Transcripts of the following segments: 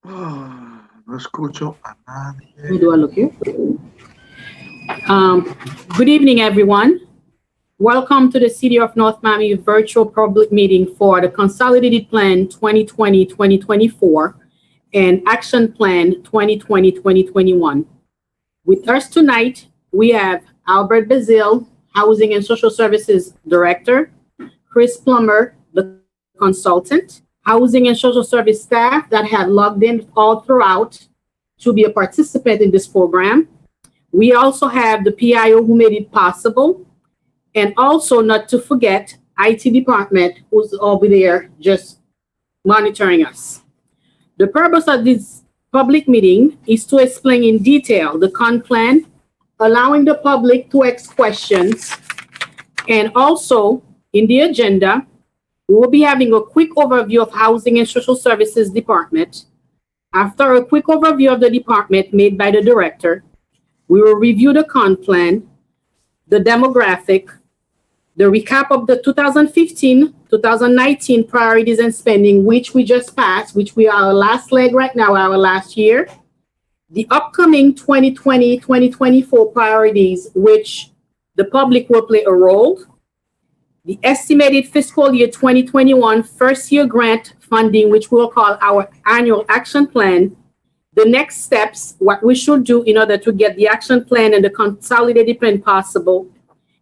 No escucho a Where do I nadie. look here? Good evening, everyone. Welcome to the City of North Miami virtual public meeting for the Consolidated Plan 2020-2024 and Action Plan 2020-2021. With us tonight, we have Albert Bazil, Housing and Social Services Director, Chris Plummer, the consultant, Housing and Social Service staff that have logged in all throughout to be a participant in this program. We also have the PIO who made it possible, and also not to forget IT department who's over there just monitoring us. The purpose of this public meeting is to explain in detail the con plan, allowing the public to ask questions, and also in the agenda, we will be having a quick overview of Housing and Social Services Department. After a quick overview of the department made by the director, we will review the con plan, the demographic, the recap of the 2015-2019 priorities and spending, which we just passed, which we are our last leg right now, our last year, the upcoming 2020-2024 priorities, which the public will play a role, the estimated fiscal year 2021 first year grant funding, which we'll call our annual action plan, the next steps, what we should do in order to get the action plan and the consolidated plan possible.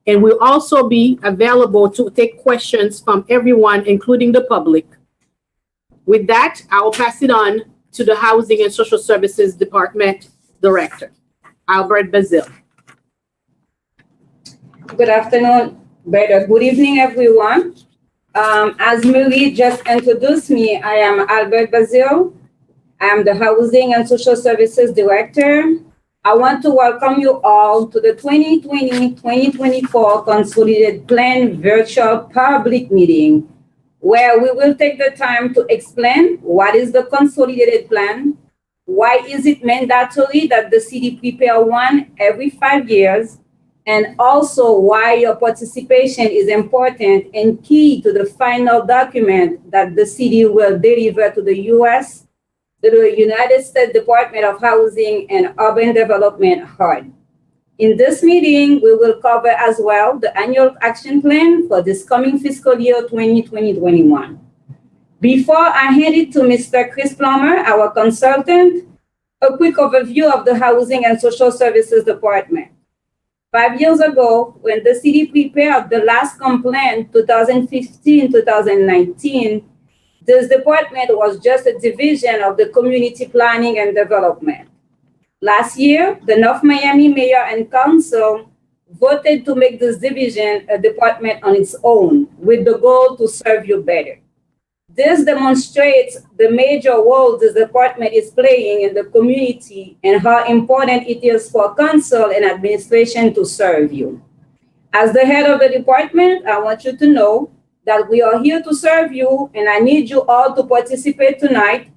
And we'll also be available to take questions from everyone, including the public. With that, I will pass it on to the Housing and Social Services Department Director, Albert Bazil. Good afternoon, better. Good evening, everyone. As Marie just introduced me, I am Albert Bazil. I am the Housing and Social Services Director. I want to welcome you all to the 2020-2024 Consolidated Plan virtual public meeting, where we will take the time to explain what is the Consolidated Plan, why is it mandatory that the city prepare one every 5 years, and also why your participation is important and key to the final document that the city will deliver to the U.S., to the United States Department of Housing and Urban Development, HUD. In this meeting, we will cover as well the annual action plan for this coming fiscal year 2020-21. Before I hand it to Mr. Chris Plummer, our consultant, a quick overview of the Housing and Social Services Department. 5 years ago, when the city prepared the last complaint, 2015-2019, this department was just a division of the Community Planning and Development. Last year, the North Miami Mayor and Council voted to make this division a department on its own with the goal to serve you better. This demonstrates the major role this department is playing in the community and how important it is for council and administration to serve you. As the head of the department, I want you to know that we are here to serve you, and I need you all to participate tonight.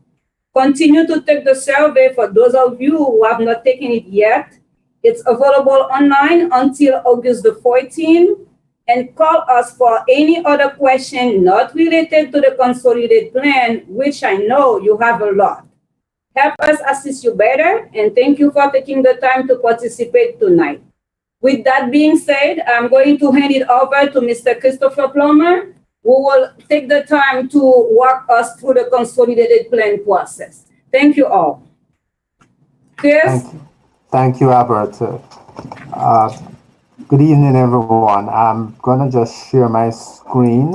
Continue to take the survey for those of you who have not taken it yet. It's available online until August the 14th, and call us for any other question not related to the Consolidated Plan, which I know you have a lot. Help us assist you better, and thank you for taking the time to participate tonight. With that being said, I'm going to hand it over to Mr. Christopher Plummer, who will take the time to walk us through the Consolidated Plan process. Thank you all. Chris? Thank you, Albert. Good evening, everyone. I'm going to just share my screen.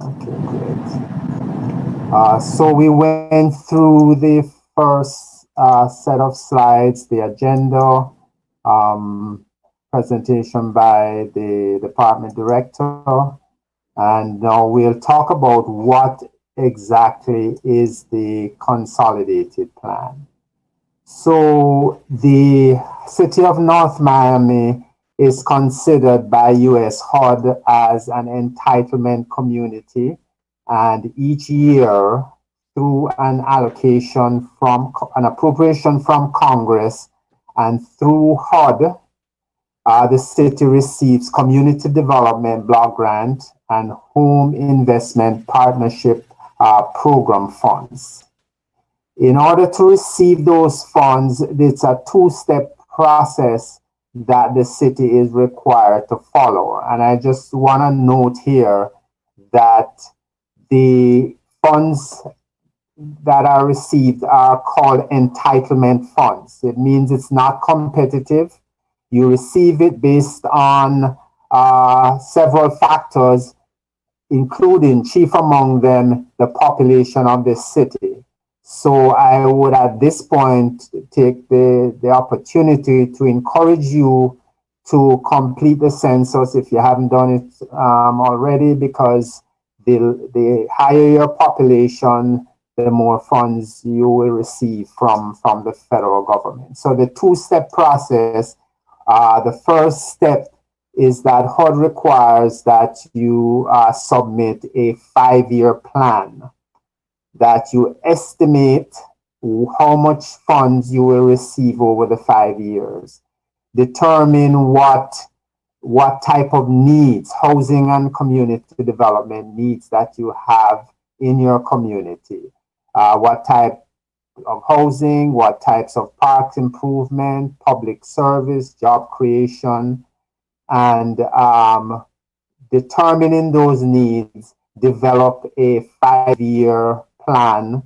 Okay, great. So we went through the first set of slides, the agenda, presentation by the department director, and now we'll talk about what exactly is the Consolidated Plan. So the City of North Miami is considered by US HUD as an entitlement community, and each year through an allocation from an appropriation from Congress and through HUD, the city receives community development block grant and home investment partnership program funds. In order to receive those funds, it's a two-step process that the city is required to follow. And I just want to note here that the funds that are received are called entitlement funds. It means it's not competitive. You receive it based on several factors, including, chief among them, the population of the city. So I would at this point take the opportunity to encourage you to complete the census if you haven't done it already, because the higher your population, the more funds you will receive from the federal government. So the two-step process, the first step is that HUD requires that you submit a 5-year plan, that you estimate how much funds you will receive over the 5 years. Determine what type of needs, housing and community development needs that you have in your community. What type of housing, what types of parks improvement, public service, job creation, and determining those needs, develop a 5-year plan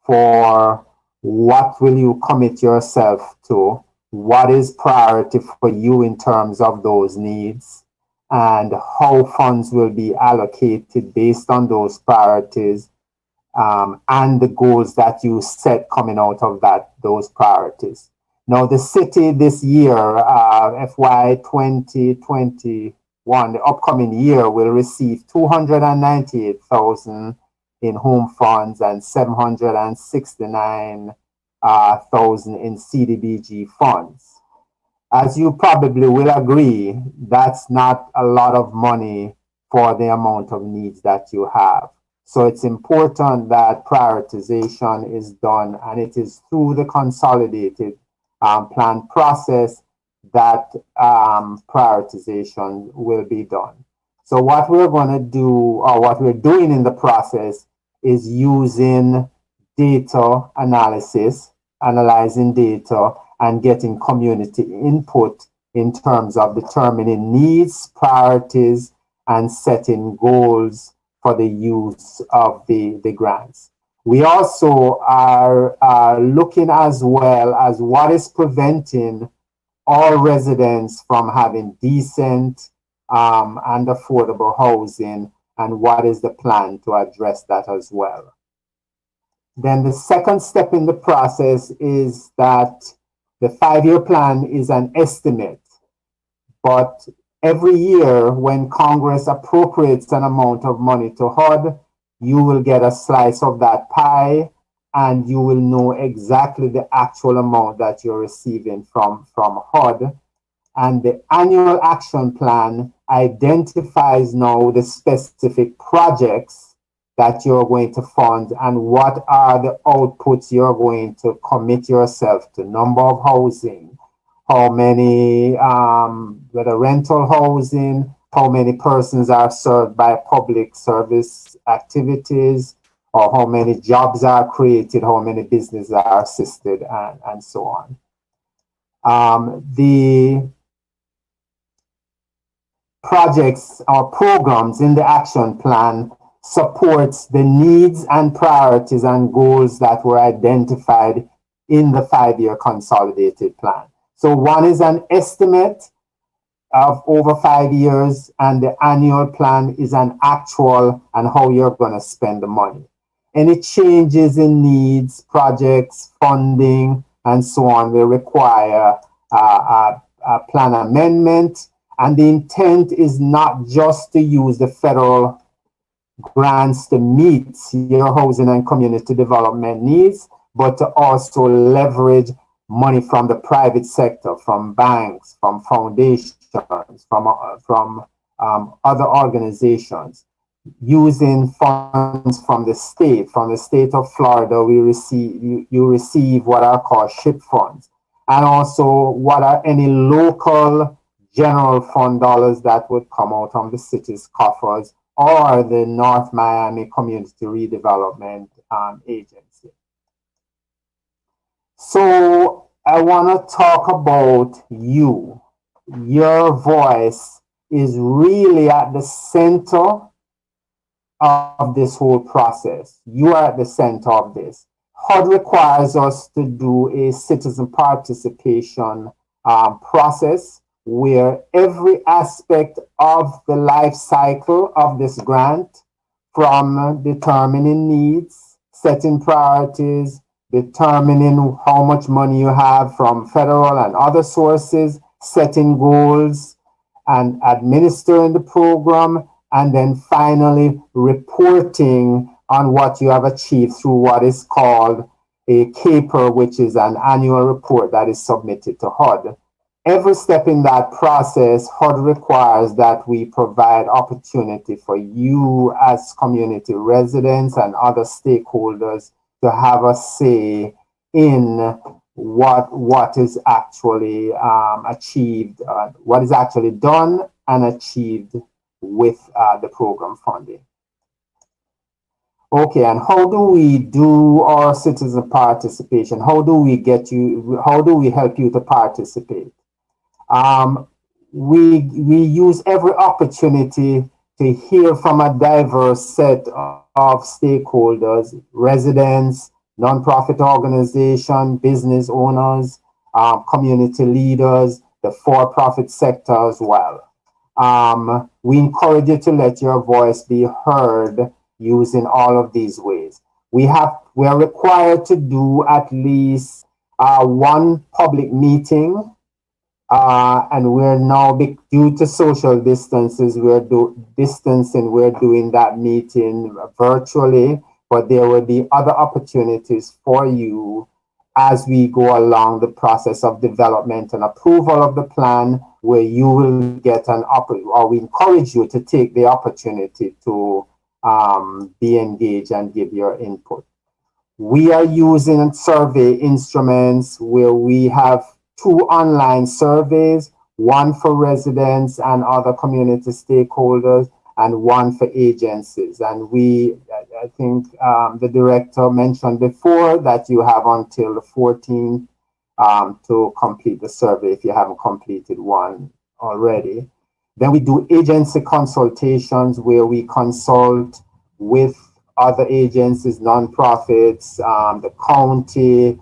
for what will you commit yourself to, what is priority for you in terms of those needs, and how funds will be allocated based on those priorities, and the goals that you set coming out of those priorities. Now, the city this year, FY 2021, the upcoming year, will receive $298,000 in home funds and $769,000 in CDBG funds. As you probably will agree, that's not a lot of money for the amount of needs that you have. So it's important that prioritization is done, and it is through the consolidated plan process that prioritization will be done. So what we're going to do, or what we're doing in the process, is using data analysis, analyzing data, and getting community input in terms of determining needs, priorities, and setting goals for the use of the grants. We also are looking as well as what is preventing all residents from having decent and affordable housing, and what is the plan to address that as well. Then the second step in the process is that the 5-year plan is an estimate, but every year when Congress appropriates an amount of money to HUD, you will get a slice of that pie, and you will know exactly the actual amount that you're receiving from HUD. And the annual action plan identifies now the specific projects that you're going to fund and what are the outputs you're going to commit yourself to: number of housing, how many, whether rental housing, how many persons are served by public service activities, or how many jobs are created, how many businesses are assisted, and so on. The projects or programs in the action plan supports the needs and priorities and goals that were identified in the 5-year consolidated plan. So one is an estimate of over 5 years, and the annual plan is an actual and how you're going to spend the money. Any changes in needs, projects, funding, and so on will require a plan amendment. And the intent is not just to use the federal grants to meet your housing and community development needs, but to also leverage money from the private sector, from banks, from foundations, from other organizations. Using funds from the state of Florida, you receive what are called SHIP funds, and also what are any local general fund dollars that would come out from the city's coffers or the North Miami Community Redevelopment Agency. So I want to talk about you. Your voice is really at the center of this whole process. You are at the center of this. HUD requires us to do a citizen participation process where every aspect of the life cycle of this grant, from determining needs, setting priorities, determining how much money you have from federal and other sources, setting goals, and administering the program, and then finally reporting on what you have achieved through what is called a CAPER, which is an annual report that is submitted to HUD. Every step in that process, HUD requires that we provide opportunity for you as community residents and other stakeholders to have a say in what is actually achieved, what is actually done and achieved with the program funding. Okay, and how do we do our citizen participation? How do we help you to participate? We use every opportunity to hear from a diverse set of stakeholders, residents, nonprofit organizations, business owners, community leaders, the for-profit sector as well. We encourage you to let your voice be heard using all of these ways. We are required to do at least one public meeting, and we're now, due to social distances, we're doing that meeting virtually, but there will be other opportunities for you as we go along the process of development and approval of the plan, where you will get or we encourage you to take the opportunity to be engaged and give your input. We are using survey instruments where we have 2 online surveys, one for residents and other community stakeholders, and one for agencies. And I think the director mentioned before that you have until the 14th to complete the survey if you haven't completed one already. Then we do agency consultations where we consult with other agencies, nonprofits, the county,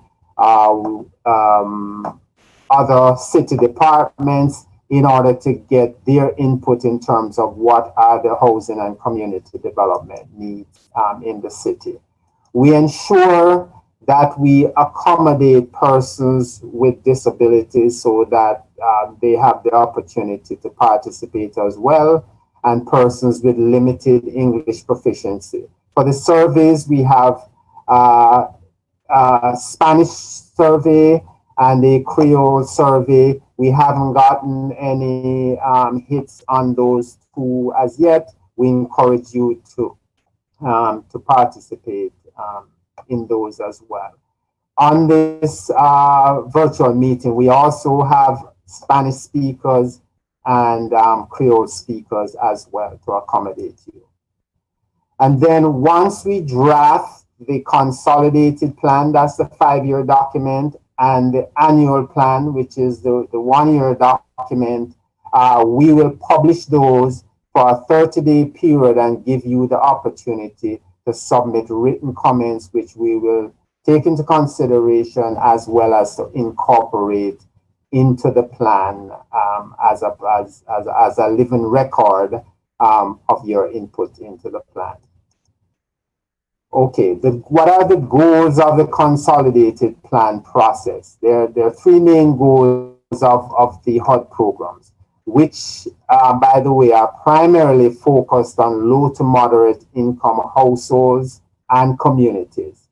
other city departments, in order to get their input in terms of what are the housing and community development needs in the city. We ensure that we accommodate persons with disabilities so that they have the opportunity to participate as well, and persons with limited English proficiency. For the surveys, we have a Spanish survey and a Creole survey. We haven't gotten any hits on those 2 as yet. We encourage you to participate in those as well. On this virtual meeting, we also have Spanish speakers and Creole speakers as well to accommodate you. And then once we draft the consolidated plan, that's the 5-year document, and the annual plan, which is the 1-year document, we will publish those for a 30-day period and give you the opportunity to submit written comments, which we will take into consideration as well as to incorporate into the plan as a living record of your input into the plan. Okay, what are the goals of the consolidated plan process? There are 3 main goals of the HUD programs, which, by the way, are primarily focused on low to moderate income households and communities.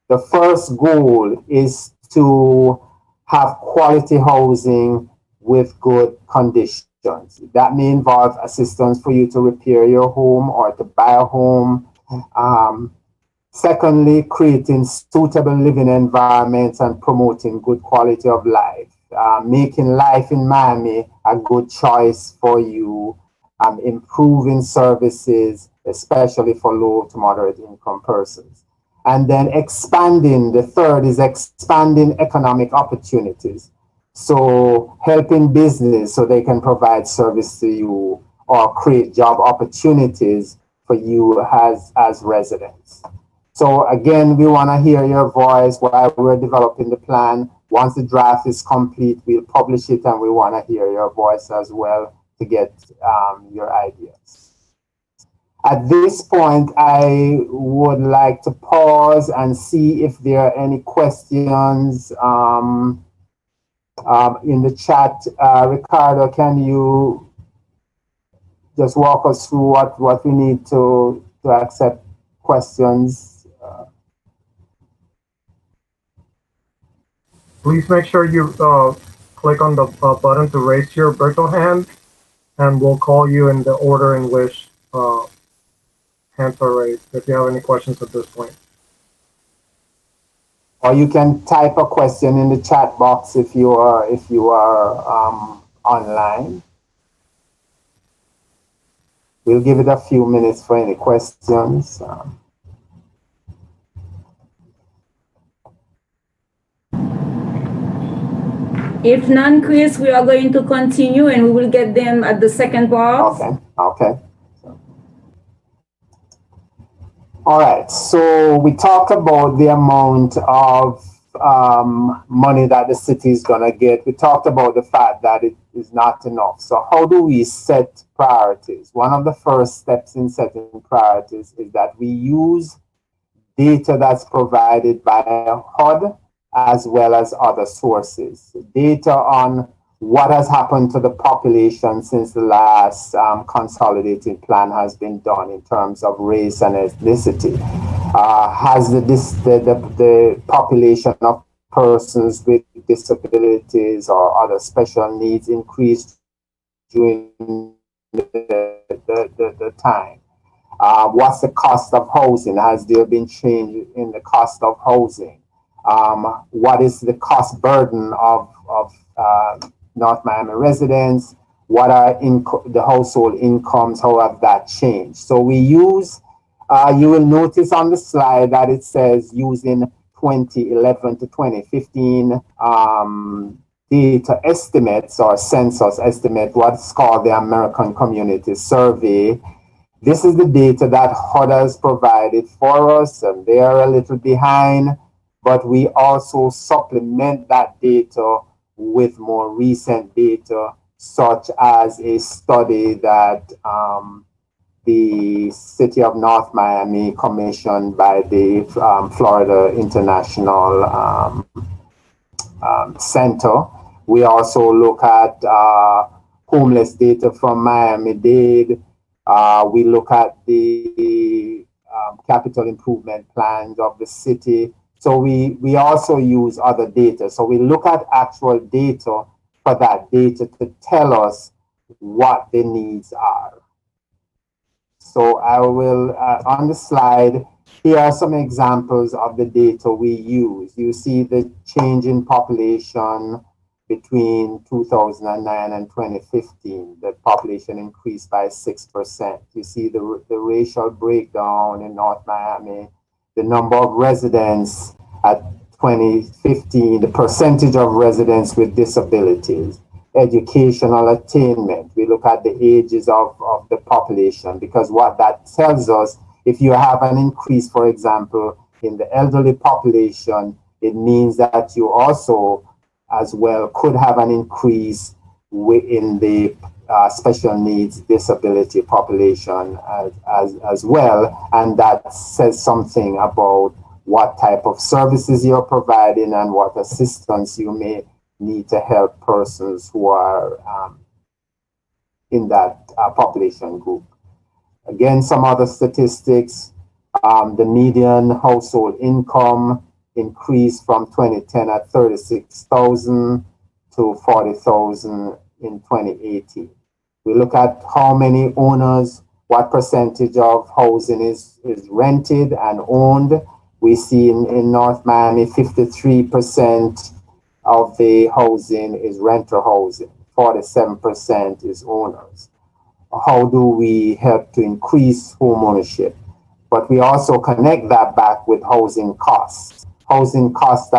The first goal is to have quality housing with good conditions. That may involve assistance for you to repair your home or to buy a home. Secondly, creating suitable living environments and promoting good quality of life, making life in Miami a good choice for you improving services, especially for low to moderate income persons. And then expanding, the third is expanding economic opportunities. So helping business so they can provide service to you or create job opportunities for you as residents. So again, we want to hear your voice while we're developing the plan. Once the draft is complete, we'll publish it, and we want to hear your voice as well to get your ideas. At this point, I would like to pause and see if there are any questions in the chat. Ricardo, can you just walk us through what we need to accept questions? Please make sure you click on the button to raise your virtual hand, and we'll call you in the order in which hands are raised if you have any questions at this point. Or you can type a question in the chat box if you are online. We'll give it a few minutes for any questions. If none, Chris, we are going to continue and we will get them at the second part. Okay. All right, so we talked about the amount of money that the city is going to get. We talked about the fact that it is not enough. So how do we set priorities? One of the first steps in setting priorities is that we use data that's provided by HUD as well as other sources. Data on what has happened to the population since the last consolidated plan has been done in terms of race and ethnicity. Has the population of persons with disabilities or other special needs increased during the time? What's the cost of housing? Has there been change in the cost of housing? What is the cost burden of North Miami residents? What are the household incomes? How have that changed? So we use, you will notice on the slide that it says using 2011 to 2015 data estimates or census estimate, what's called the American Community Survey. This is the data that HUD has provided for us, and they are a little behind, but we also supplement that data with more recent data, such as a study that the City of North Miami commissioned by the Florida International Center. We also look at homeless data from Miami-Dade. We look at the capital improvement plans of the city. So we also use other data. So we look at actual data for that data to tell us what the needs are. So I will, on the slide, here are some examples of the data we use. You see the change in population between 2009 and 2015. The population increased by 6%. You see the racial breakdown in North Miami. The number of residents at 2015, the percentage of residents with disabilities, educational attainment. We look at the ages of the population, because what that tells us, if you have an increase, for example, in the elderly population, it means that you also, as well, could have an increase in the special needs disability population as well, and that says something about what type of services you're providing and what assistance you may need to help persons who are in that population group. Again, some other statistics, the median household income increased from 2010 at 36,000 to 40,000 in 2018. We look at how many owners, what percentage of housing is rented and owned. We see in North Miami, 53% of the housing is renter housing, 47% is owners. how do we help to increase home ownership? But we also connect that back with housing costs. Housing costs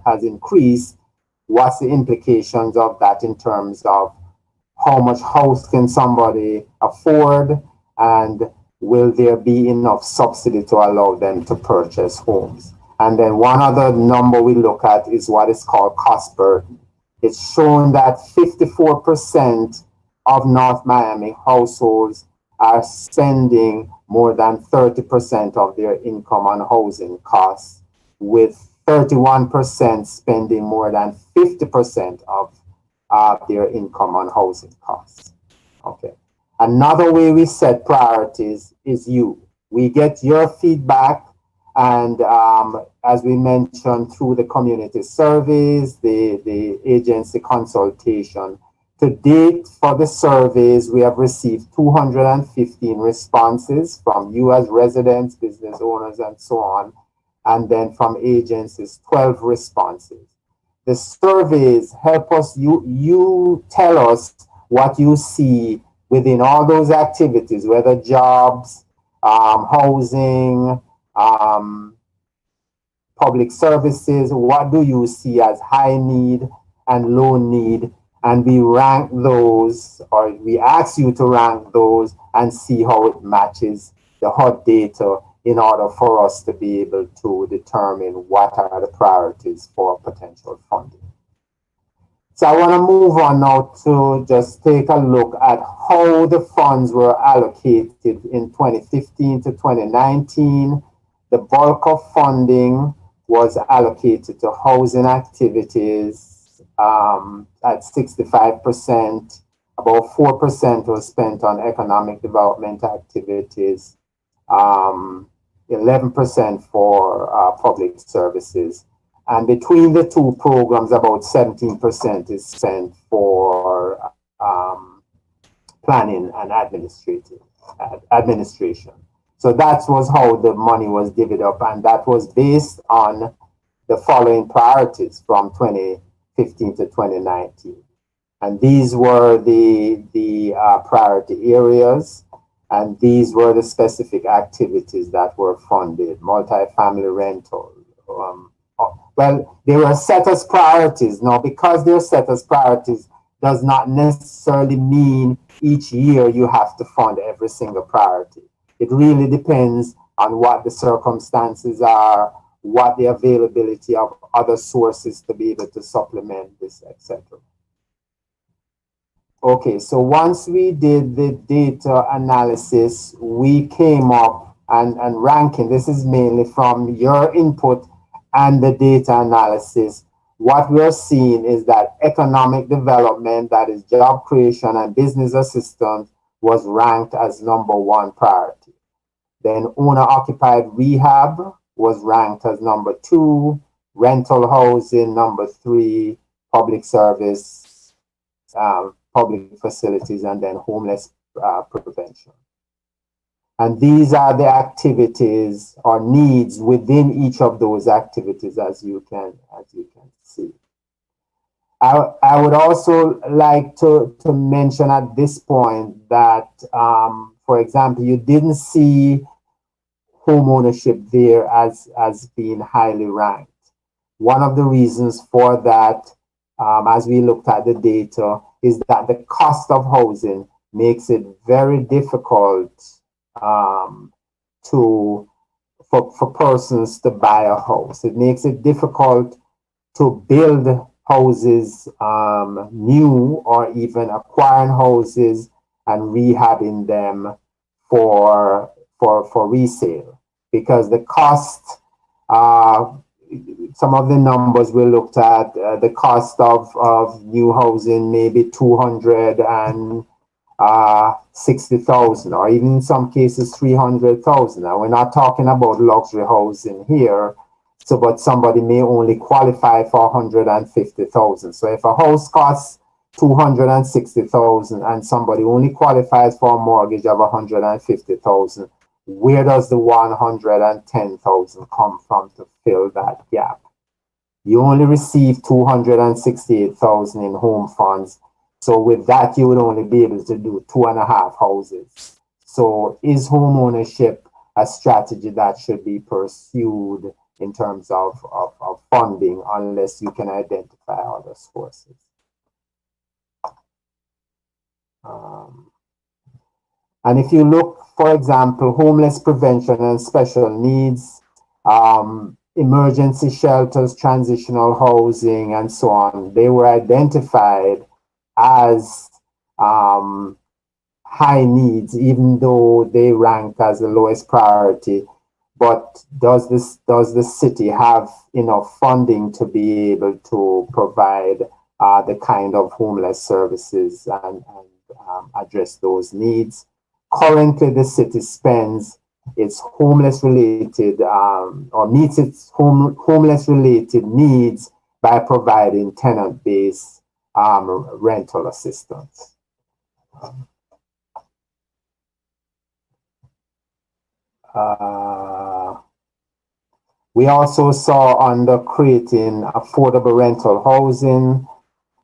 has increased. What's the implications of that in terms of how much house can somebody afford, and will there be enough subsidy to allow them to purchase homes? And then one other number we look at is what is called cost burden. It's shown that 54% of North Miami households are spending more than 30% of their income on housing costs, with 31% spending more than 50% of their income on housing costs. Okay. Another way we set priorities is you. We get your feedback, and as we mentioned, through the community surveys, the agency consultation. To date, for the surveys, we have received 215 responses from you as residents, business owners, and so on. And then from agencies, 12 responses. The surveys help us, you tell us what you see within all those activities, whether jobs, housing, public services. What do you see as high need and low need? And we rank those, or we ask you to rank those and see how it matches the hot data in order for us to be able to determine what are the priorities for potential funding. So I want to move on now to just take a look at how the funds were allocated in 2015 to 2019. The bulk of funding was allocated to housing activities at 65%. About 4% was spent on economic development activities, 11% for public services. And between the two programs, about 17% is spent for planning and administration. So that was how the money was divvied up, and that was based on the following priorities from 2015 to 2019. And these were the priority areas, and these were the specific activities that were funded: multifamily rental. Well, they were set as priorities. Now, because they're set as priorities does not necessarily mean each year you have to fund every single priority. It really depends on what the circumstances are, what the availability of other sources to be able to supplement this, etc. Okay, so once we did the data analysis, we came up and ranking. This is mainly from your input and the data analysis. What we're seeing is that economic development, that is job creation and business assistance, was ranked as #1 priority. Then owner-occupied rehab was ranked as #2, rental housing #3, public service, public facilities, and then homeless prevention. And these are the activities or needs within each of those activities, as you can see. I would also like to mention at this point that, for example, you didn't see home ownership there as being highly ranked. One of the reasons for that, as we looked at the data, is that the cost of housing makes it very difficult for persons to buy a house. It makes it difficult to build houses new, or even acquiring houses and rehabbing them for resale, because the cost, some of the numbers we looked at, the cost of new housing maybe $260,000, or even in some cases $300,000. Now, we're not talking about luxury housing here. So, but somebody may only qualify for $150,000. So if a house costs $260,000 and somebody only qualifies for a mortgage of $150,000, where does the $110,000 come from to fill that gap? You only receive $268,000 in home funds. So with that, you would only be able to do 2.5 houses. So is home ownership a strategy that should be pursued in terms of funding unless you can identify other sources? And if you look, for example, homeless prevention and special needs, emergency shelters, transitional housing, and so on, they were identified as high needs, even though they rank as the lowest priority. But does the city have enough funding to be able to provide the kind of homeless services and address those needs? Currently, the city spends its homeless related or meets its homeless related needs by providing tenant-based rental assistance. We also saw under creating affordable rental housing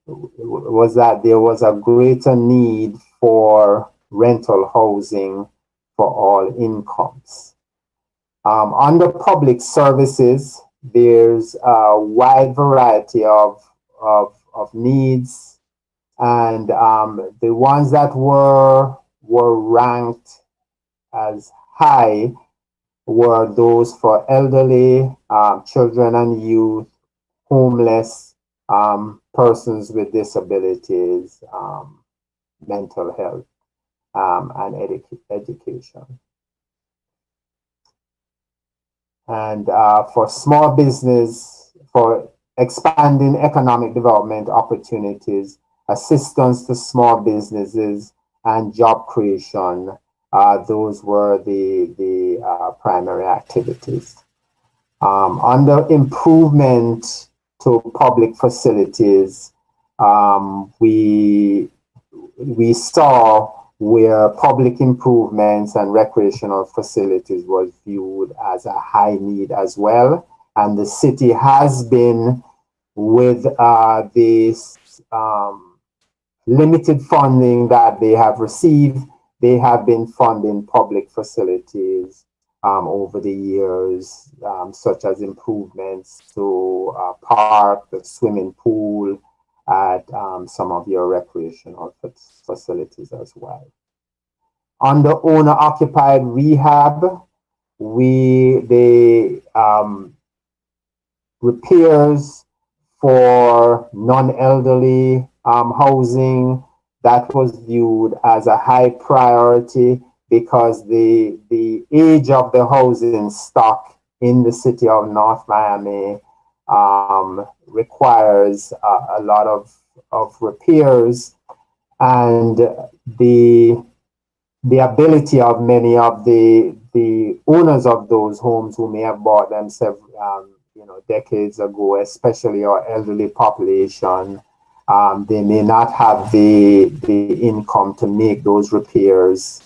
was that there was a greater need for rental housing for all incomes. Under public services, there's a wide variety of needs, and the ones that were ranked as high were those for elderly, children and youth, homeless, persons with disabilities, mental health, and education. And for small business, for expanding economic development opportunities, assistance to small businesses, and job creation, those were the primary activities. Under improvement to public facilities, we saw where public improvements and recreational facilities was viewed as a high need as well. And the city has been, with this limited funding that they have received, they have been funding public facilities over the years, such as improvements to park, the swimming pool, at some of your recreational facilities as well. Under owner-occupied rehab, the repairs for non-elderly housing, that was viewed as a high priority because the age of the housing stock in the city of North Miami requires a lot of repairs, and the ability of many of the owners of those homes who may have bought them several decades ago, especially our elderly population, they may not have the income to make those repairs.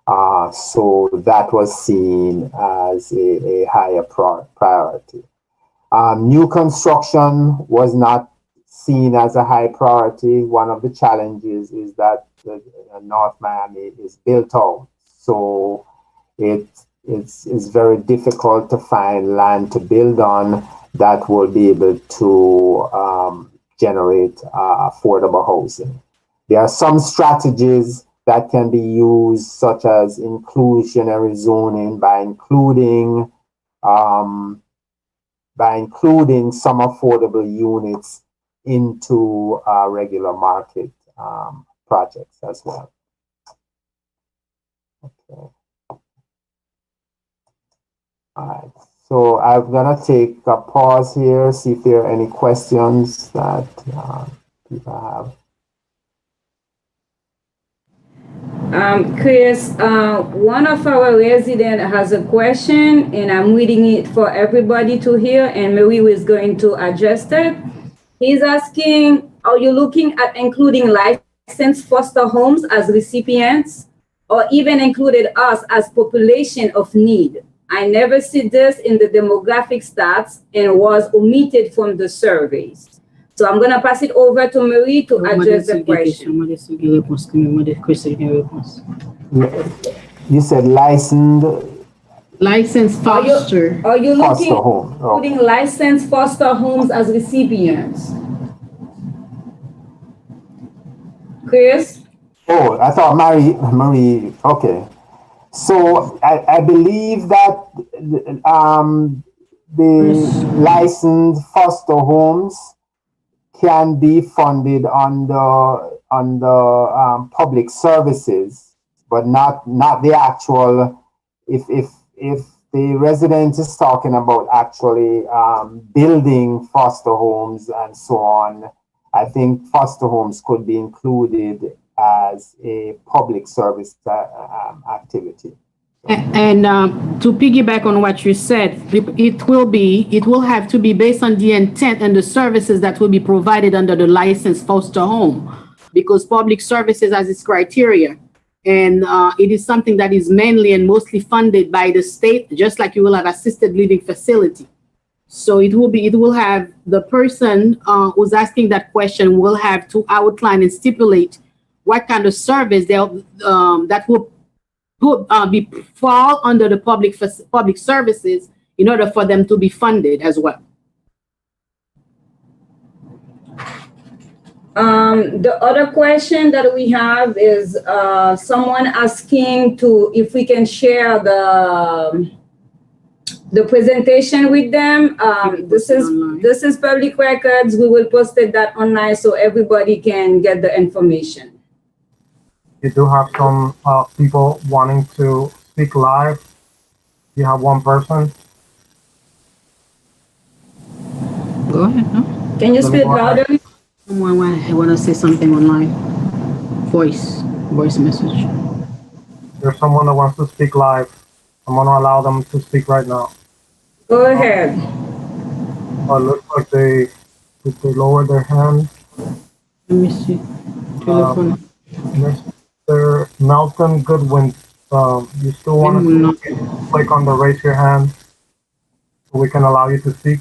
So that was seen as a higher priority. New construction was not seen as a high priority. One of the challenges is that North Miami is built out, so it's very difficult to find land to build on that will be able to generate affordable housing. There are some strategies that can be used, such as inclusionary zoning, by including some affordable units into regular market projects as well. Okay. All right. So I'm gonna take a pause here, see if there are any questions that people have. Chris, one of our residents has a question, and I'm reading it for everybody to hear, and Mary is going to address it. He's asking, are you looking at including licensed foster homes as recipients, or even included us as population of need? I never see this in the demographic stats and was omitted from the surveys. So I'm going to pass it over to Marie to address the question. You said licensed foster. Are you foster looking home. putting licensed foster homes as recipients? Chris? Oh, I thought Marie, okay. So I believe that the licensed foster homes can be funded under public services, but not the actual. If the resident is talking about actually building foster homes and so on, I think foster homes could be included as a public service activity. And to piggyback on what you said, it will have to be based on the intent and the services that will be provided under the licensed foster home, because public services has its criteria, and it is something that is mainly and mostly funded by the state, just like you will have assisted living facility. So it will have the person who's asking that question will have to outline and stipulate what kind of service that will fall under the public services in order for them to be funded as well. The other question that we have is someone asking if we can share the presentation with them. This is public records. We will post that online so everybody can get the information. You do have some people wanting to speak live. You have one person. Go ahead. No? Can you speak louder? Someone want to say something online. Voice message. There's someone that wants to speak live. I'm going to allow them to speak right now. Go ahead. It looks like they lowered their hand. Let me see. Telephone. Mr. Malcolm Goodwin, you still want to click on the raise your hand so we can allow you to speak?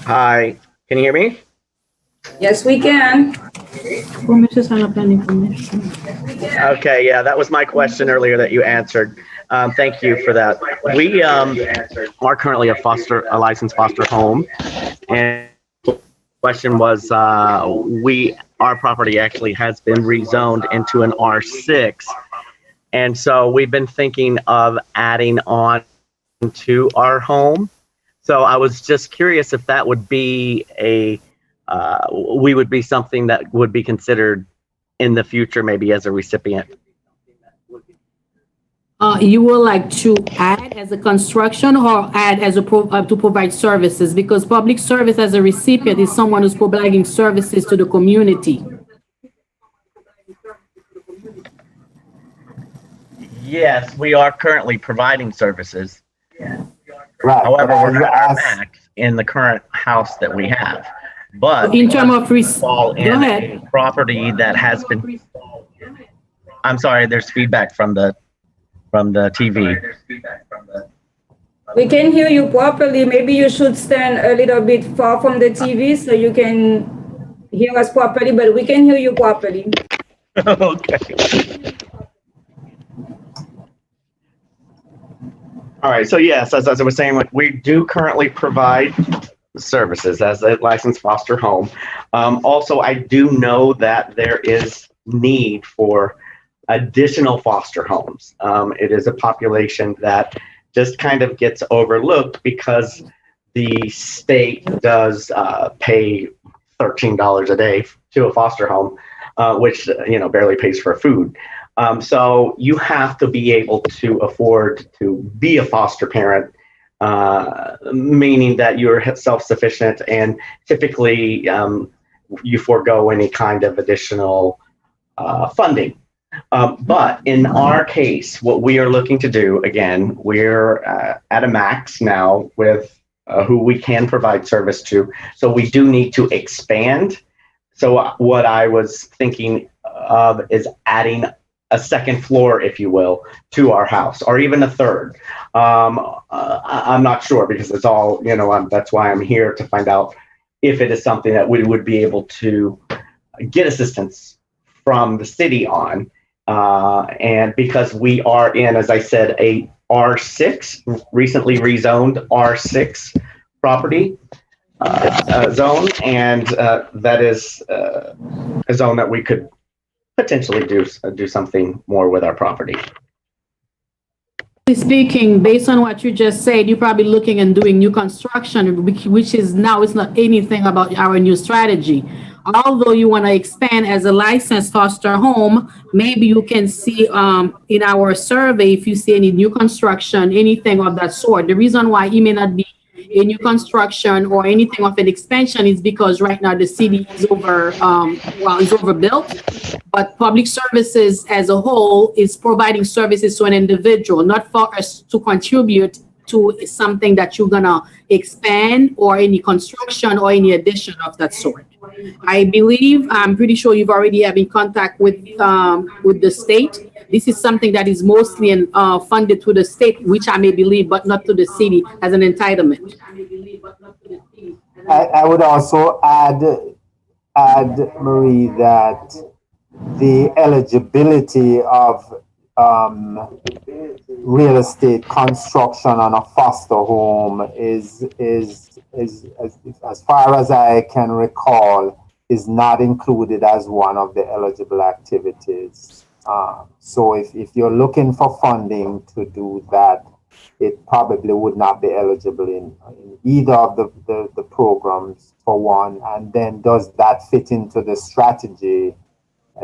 Hi, can you hear me? Yes, we can. Okay, yeah, that was my question earlier that you answered. Thank you for that. We are currently a licensed foster home, and the question was, our property actually has been rezoned into an R6, and so we've been thinking of adding on to our home. So I was just curious if that would be we would be something that would be considered in the future, maybe as a recipient. You will like to add as a construction or add as to provide services, because public service as a recipient is someone who's providing services to the community. Yes, we are currently providing services. Right. However, we're not at max in the current house that we have. But in terms of go ahead. A property that has been. I'm sorry, there's feedback from the TV. We can hear you properly. Maybe you should stand a little bit far from the TV so you can hear us properly, but we can hear you properly. Okay. All right, so yes, as I was saying, we do currently provide services as a licensed foster home. Also, I do know that there is need for additional foster homes. It is a population that just kind of gets overlooked because the state does pay $13 a day to a foster home, which barely pays for food. So you have to be able to afford to be a foster parent, meaning that you're self-sufficient, and typically you forego any kind of additional funding. But in our case, what we are looking to do, again, we're at a max now with who we can provide service to. So we do need to expand. So what I was thinking of is adding a second floor, if you will, to our house, or even a third. I'm not sure, because it's all, that's why I'm here, to find out if it is something that we would be able to get assistance from the city on. And because we are in, as I said, a R6, recently rezoned R6 property zone, and that is a zone that we could potentially do something more with our property. Speaking, based on what you just said, you're probably looking and doing new construction, which is now, it's not anything about our new strategy. Although you want to expand as a licensed foster home, maybe you can see in our survey if you see any new construction, anything of that sort. The reason why it may not be a new construction or anything of an expansion is because right now the city is is overbuilt, but public services as a whole is providing services to an individual, not for us to contribute to something that you're gonna expand, or any construction or any addition of that sort. I believe, I'm pretty sure you've already have in contact with the state. This is something that is mostly funded to the state, which I may believe, but not to the city as an entitlement. I would also add, Marie, that the eligibility of real estate construction on a foster home is as far as I can recall, is not included as one of the eligible activities. So if you're looking for funding to do that, it probably would not be eligible in either of the programs, for one. And then does that fit into the strategy,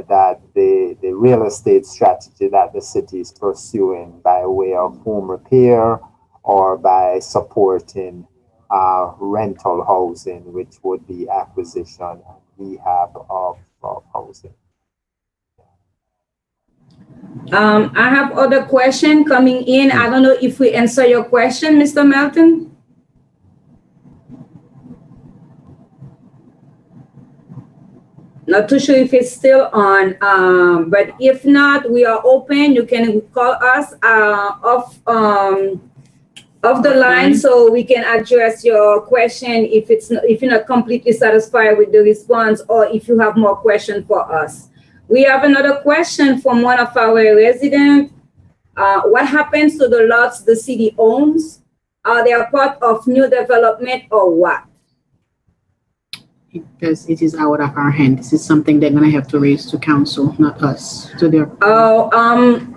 that the real estate strategy that the city is pursuing by way of home repair, or by supporting rental housing, which would be acquisition and rehab of housing? I have other question coming in. I don't know if we answer your question, Mr. Melton. Not too sure if it's still on, but if not, we are open. You can call us off the line, so we can address your question if you're not completely satisfied with the response, or if you have more questions for us. We have another question from one of our residents. What happens to the lots the city owns? Are they a part of new development or what? Because it is out of our hand. This is something they're gonna have to raise to council, not us. To their.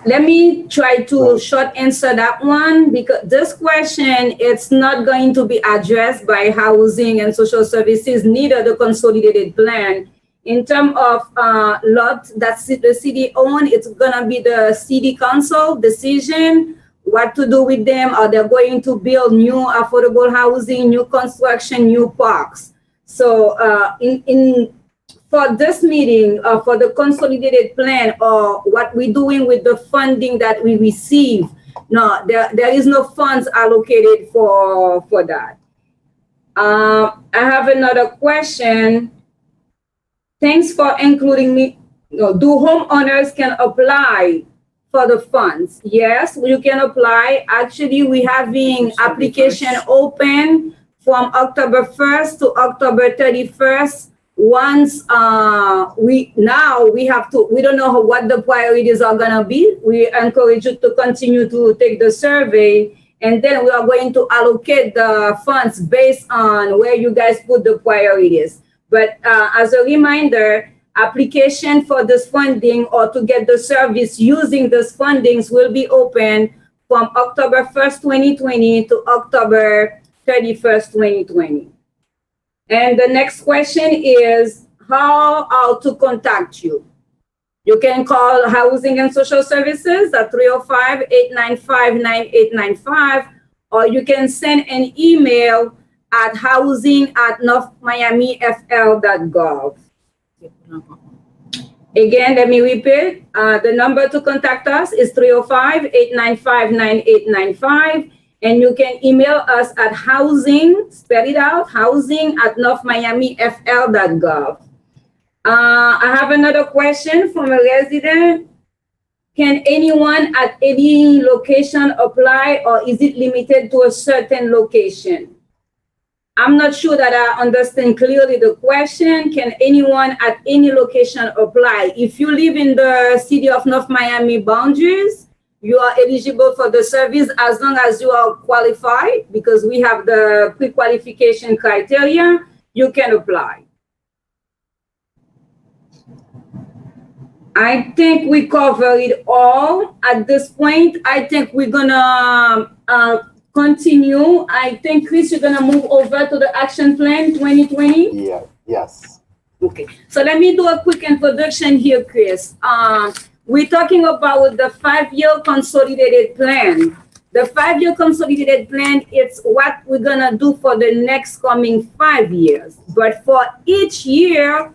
Let me try to short answer that one, because this question, it's not going to be addressed by Housing and Social Services, neither the Consolidated Plan. In terms of lot that the city own, it's gonna be the city council decision what to do with them. Are they going to build new affordable housing, new construction, new parks? So for this meeting, for the Consolidated Plan, or what we're doing with the funding that we receive, no, there is no funds allocated for that. I have another question. Thanks for including me. No, do homeowners can apply for the funds? Yes, you can apply. Actually, we having application open from October 1st to October 31st. Once we don't know what the priorities are gonna be. We encourage you to continue to take the survey, and then we are going to allocate the funds based on where you guys put the priorities. But as a reminder, application for this funding or to get the service using those fundings will be open from October 1st, 2020 to October 31st, 2020. And the next question is how to contact you. You can call Housing and Social Services at 305-895-9895, or you can send an email at housing@northmiamifl.gov. Again, let me repeat. The number to contact us is 305-895-9895. And you can email us at housing, spell it out, housing@northmiamifl.gov. I have another question from a resident. Can anyone at any location apply, or is it limited to a certain location? I'm not sure that I understand clearly the question. Can anyone at any location apply? If you live in the city of North Miami boundaries, you are eligible for the service as long as you are qualified, because we have the pre-qualification criteria, you can apply. I think we covered it all at this point. I think we're gonna continue. I think, Chris, you're gonna move over to the action plan 2020. Yeah, yes. Okay, so let me do a quick introduction here, Chris. We're talking about the 5-year consolidated plan. The 5-year consolidated plan, it's what we're gonna do for the next coming 5 years. But for each year,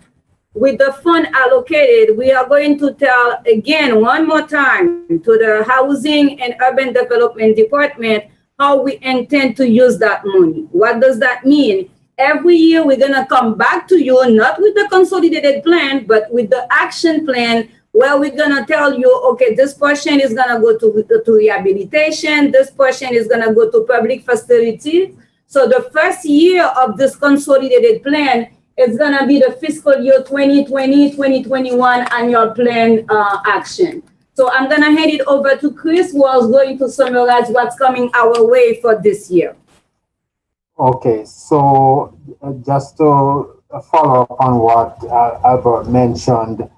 with the fund allocated, we are going to tell again one more time to the Housing and Urban Development Department how we intend to use that money. What does that mean? Every year we're gonna come back to you, not with the consolidated plan, but with the action plan, where we're gonna tell you, okay, this portion is gonna go to rehabilitation, this portion is gonna go to public facilities. So the first year of this consolidated plan, it's gonna be the fiscal year 2020-2021 annual plan action. So I'm gonna hand it over to Chris, who is going to summarize what's coming our way for this year. Okay, so just to follow up on what Albert mentioned,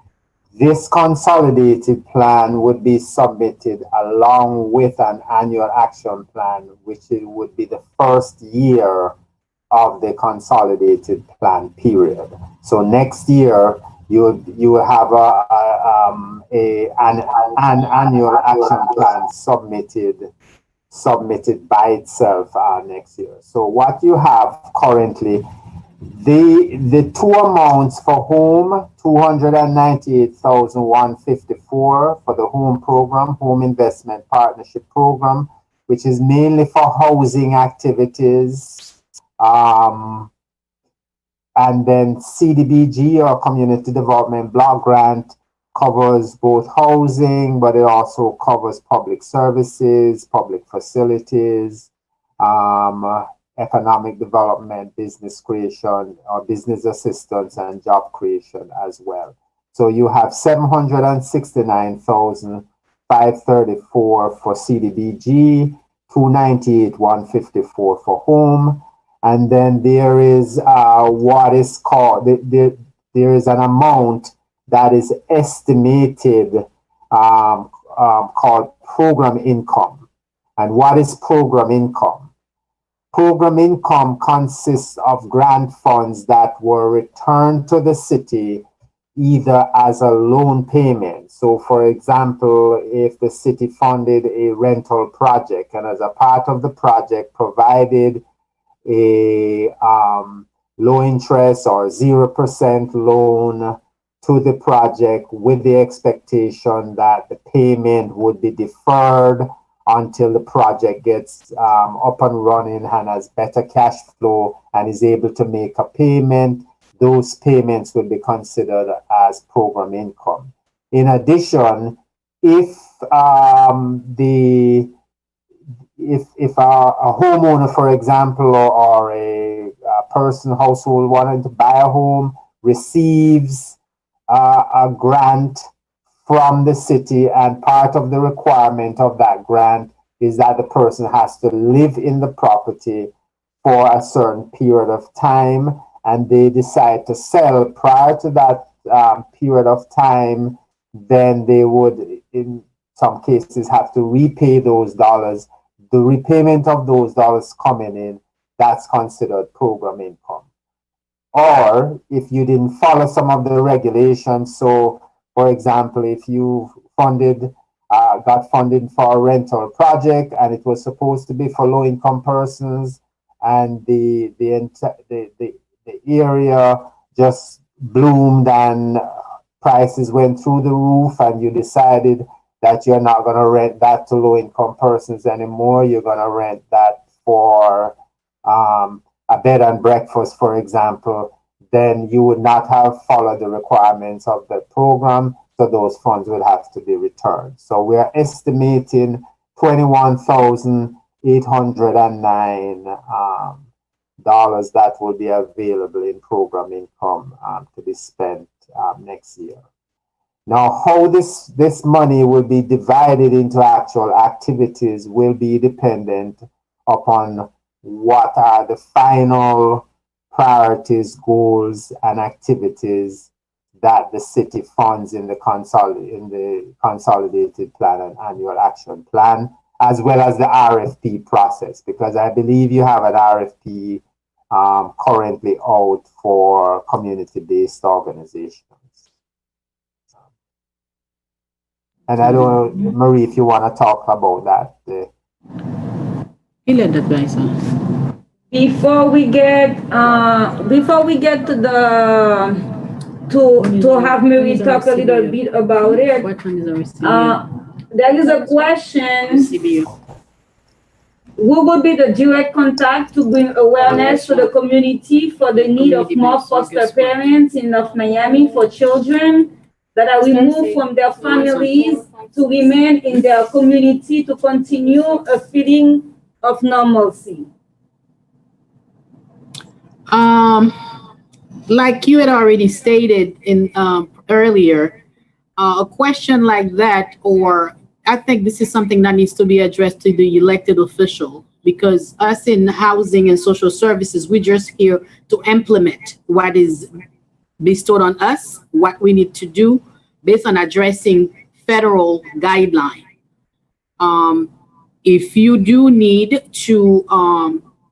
this consolidated plan would be submitted along with an annual action plan, which it would be the first year of the consolidated plan period. So next year you will have an annual action plan submitted by itself next year. So what you have currently, the two amounts for home, 298,154 for the home program, home investment partnership program, which is mainly for housing activities. And then CDBG, or Community Development Block Grant, covers both housing, but it also covers public services, public facilities, economic development, business creation, or business assistance and job creation as well. So you have 769,534 for CDBG, 298,154 for home. And then there is what is called, there is an amount that is estimated called program income. And what is program income? Program income consists of grant funds that were returned to the city either as a loan payment. So for example, if the city funded a rental project and as a part of the project provided a low interest or 0% loan to the project with the expectation that the payment would be deferred until the project gets up and running and has better cash flow and is able to make a payment, those payments will be considered as program income. In addition, if a homeowner, for example, or a person, household wanting to buy a home, receives a grant from the city, and part of the requirement of that grant is that the person has to live in the property for a certain period of time, and they decide to sell prior to that period of time, then they would, in some cases, have to repay those dollars. The repayment of those dollars coming in, that's considered program income. Or if you didn't follow some of the regulations, so for example, if you got funded for a rental project and it was supposed to be for low-income persons, and the area just bloomed and prices went through the roof, and you decided that you're not going to rent that to low-income persons anymore. You're going to rent that for a bed and breakfast, for example, then you would not have followed the requirements of the program. So those funds will have to be returned. So we are estimating $21,809 dollars that will be available in program income to be spent next year. Now, how this money will be divided into actual activities will be dependent upon what are the final priorities, goals, and activities that the city funds in the consolidated plan and annual action plan, as well as the RFP process, because I believe you have an RFP currently out for community-based organizations. And I don't know, Marie, if you want to talk about that. Before we get to the to have Marie talk a little bit about it, there is a question. Who would be the direct contact to bring awareness to the community for the need of more foster parents in North Miami for children that are removed from their families to remain in their community to continue a feeling of normalcy? Like you had already stated in earlier, a question like that, or I think this is something that needs to be addressed to the elected official, because us in housing and social services, we're just here to implement what is bestowed on us, what we need to do based on addressing federal guideline. If you do need to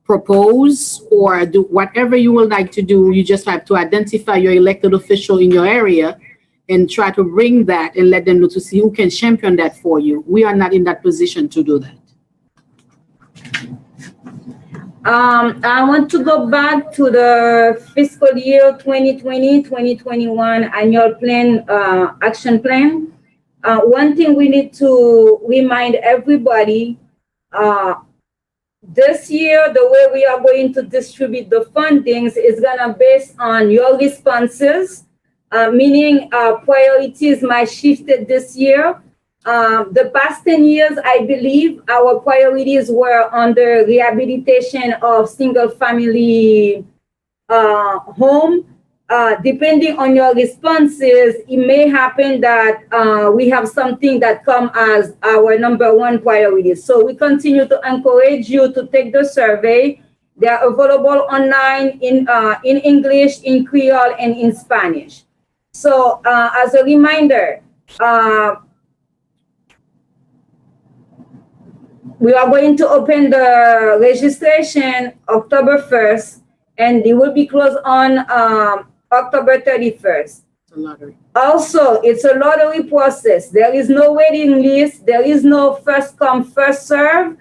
propose or do whatever you would like to do, you just have to identify your elected official in your area and try to bring that and let them know to see who can champion that for you. We are not in that position to do that. I want to go back to the fiscal year 2020-2021 annual plan, action plan. One thing we need to remind everybody, this year, the way we are going to distribute the fundings is gonna based on your responses, meaning priorities might shifted this year. The past 10 years, I believe our priorities were on the rehabilitation of single family home. Depending on your responses, it may happen that we have something that come as our number one priority. So we continue to encourage you to take the survey. They are available online in English, in Creole, and in Spanish. So as a reminder, we are going to open the registration October 1st, and it will be closed on October 31st. Also, it's a lottery process. There is no waiting list. There is no first come, first serve.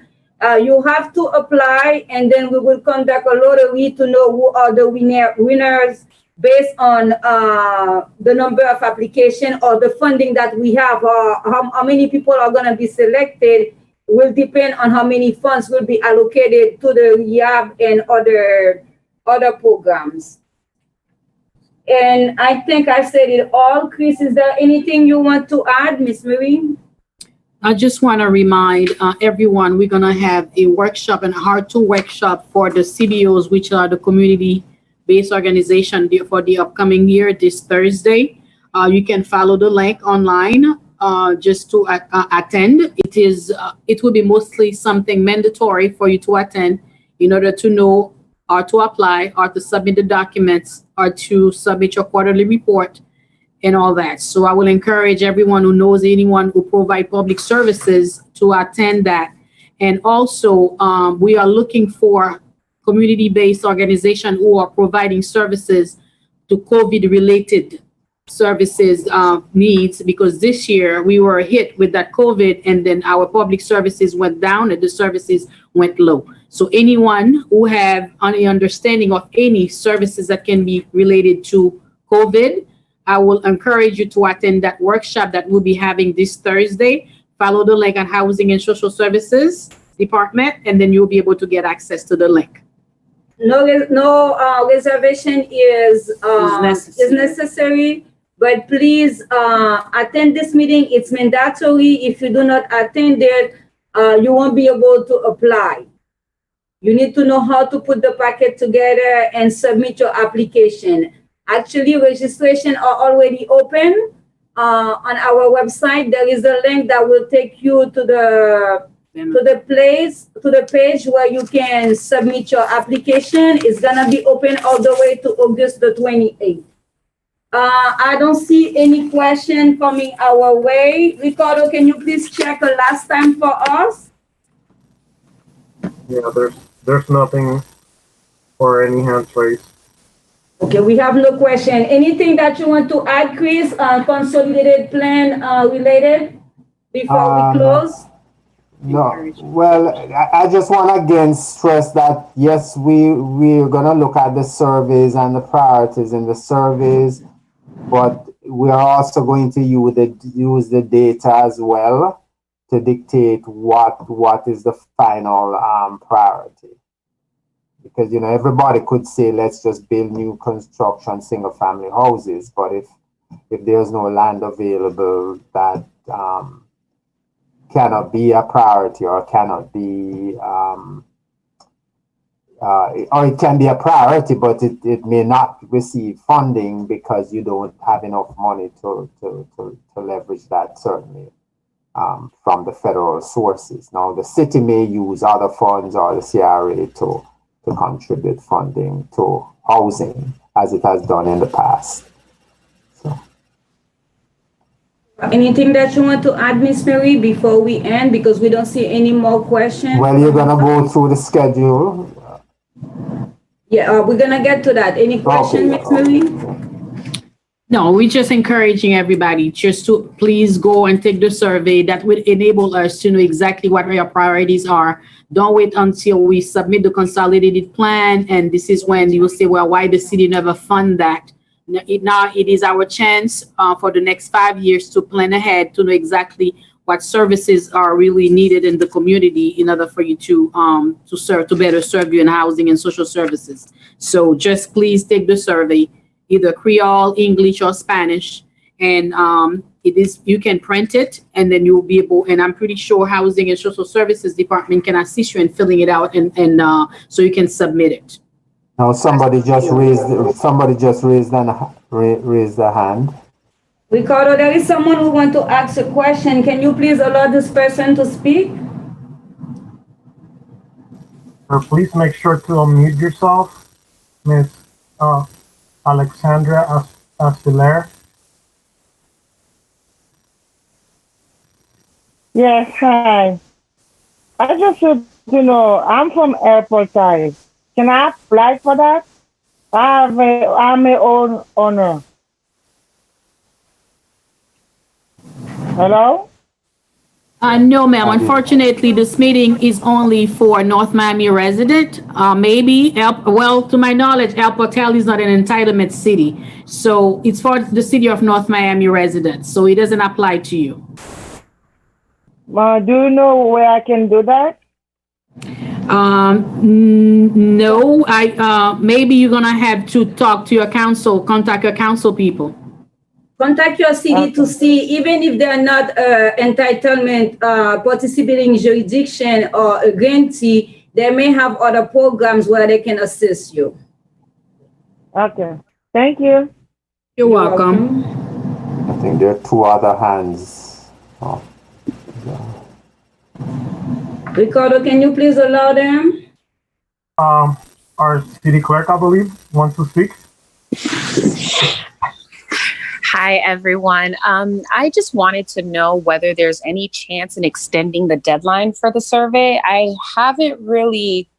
You have to apply, and then we will conduct a lottery to know who are the winners based on the number of applications or the funding that we have, or how many people are going to be selected will depend on how many funds will be allocated to the rehab and other programs. And I think I said it all. Chris, is there anything you want to add, Miss Marie? I just want to remind everyone we're going to have a workshop, and a how-to workshop for the CBOs, which are the community-based organization for the upcoming year, this Thursday. You can follow the link online just to attend. It will be mostly something mandatory for you to attend in order to know or to apply or to submit the documents or to submit your quarterly report and all that. So I will encourage everyone who knows anyone who provide public services to attend that. And also, we are looking for community-based organizations who are providing services to COVID-related services needs, because this year we were hit with that COVID, and then our public services went down and the services went low. So anyone who have any understanding of any services that can be related to COVID, I will encourage you to attend that workshop that we'll be having this Thursday. Follow the link on Housing and Social Services Department, and then you'll be able to get access to the link. No reservation is necessary. But please attend this meeting. It's mandatory. If you do not attend it, you won't be able to apply. You need to know how to put the packet together and submit your application. Actually, registration are already open on our website. There is a link that will take you to the page where you can submit your application. It's gonna be open all the way to August the 28th. I don't see any question coming our way. Ricardo, can you please check a last time for us? Yeah, there's nothing or any hands raised. Okay, we have no question. Anything that you want to add, Chris, consolidated plan related before we close? No, well, I just want to again stress that yes, we're gonna look at the surveys and the priorities in the surveys, but we are also going to use the data as well to dictate what is the final priority. Because everybody could say let's just build new construction single family houses, but if there's no land available, that cannot be a priority, or cannot be or it can be a priority, but it may not receive funding because you don't have enough money to leverage that, certainly from the federal sources. Now the city may use other funds or the CRA to contribute funding to housing, as it has done in the past. Anything that you want to add, Miss Mary, before we end, because we don't see any more questions? Well, you're gonna go through the schedule. Yeah, we're gonna get to that. Any questions, Miss Mary? No, we're just encouraging everybody just to please go and take the survey. That would enable us to know exactly what our priorities are. Don't wait until we submit the consolidated plan, and this is when you will say, well, why the city never fund that? Now it is our chance for the next 5 years to plan ahead, to know exactly what services are really needed in the community in order for you to better serve you in housing and social services. So just please take the survey, either Creole, English, or Spanish, and you can print it, and then you'll be able, and I'm pretty sure Housing and Social Services Department can assist you in filling it out, and so you can submit it. Now somebody just raised their hand. Ricardo, there is someone who wants to ask a question. Can you please allow this person to speak? Please make sure to unmute yourself, Miss Alexandra Astiler. Yes, hi. I just want to know, I'm from Airport Side. Can I apply for that? I'm a own owner. Hello? No, ma'am. Unfortunately, this meeting is only for North Miami resident. Maybe, to my knowledge, El Portal is not an entitlement city. So it's for the city of North Miami residents. So it doesn't apply to you. Do you know where I can do that? No, maybe you're going to have to talk to your council, contact your council people. Contact your city to see, even if they're not entitlement participating jurisdiction or a grantee, they may have other programs where they can assist you. Okay. Thank you. You're welcome. I think there are two other hands. Oh, yeah. Ricardo, can you please allow them? Our city clerk, I believe, wants to speak. Hi, everyone. I just wanted to know whether there's any chance in extending the deadline for the survey. I haven't really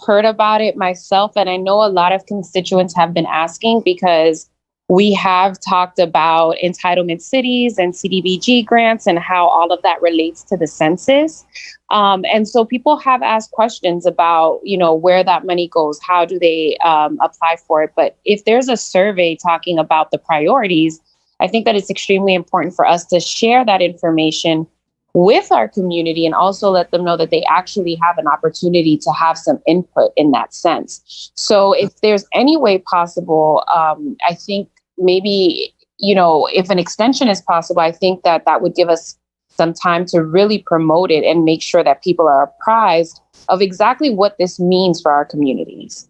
heard about it myself, and I know a lot of constituents have been asking because we have talked about entitlement cities and CDBG grants and how all of that relates to the census. And so people have asked questions about, where that money goes, how do they apply for it? But if there's a survey talking about the priorities, I think that it's extremely important for us to share that information with our community and also let them know that they actually have an opportunity to have some input in that sense. So if there's any way possible, I think maybe if an extension is possible, I think that would give us some time to really promote it and make sure that people are apprised of exactly what this means for our communities.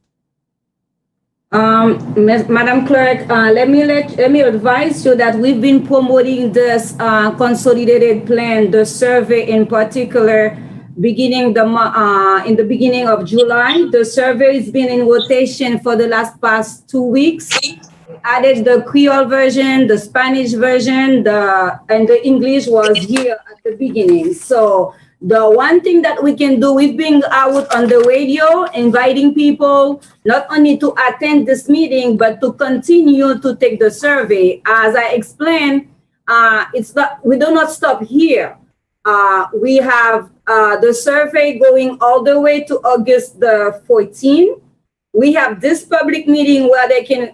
Madam Clerk, let me advise you that we've been promoting this consolidated plan, the survey in particular, in the beginning of July. The survey has been in rotation for the past 2 weeks. We added the Creole version, the Spanish version, and the English was here at the beginning. So the one thing that we can do, we've been out on the radio inviting people not only to attend this meeting, but to continue to take the survey. As I explained, we do not stop here. We have the survey going all the way to August the 14th. We have this public meeting where they can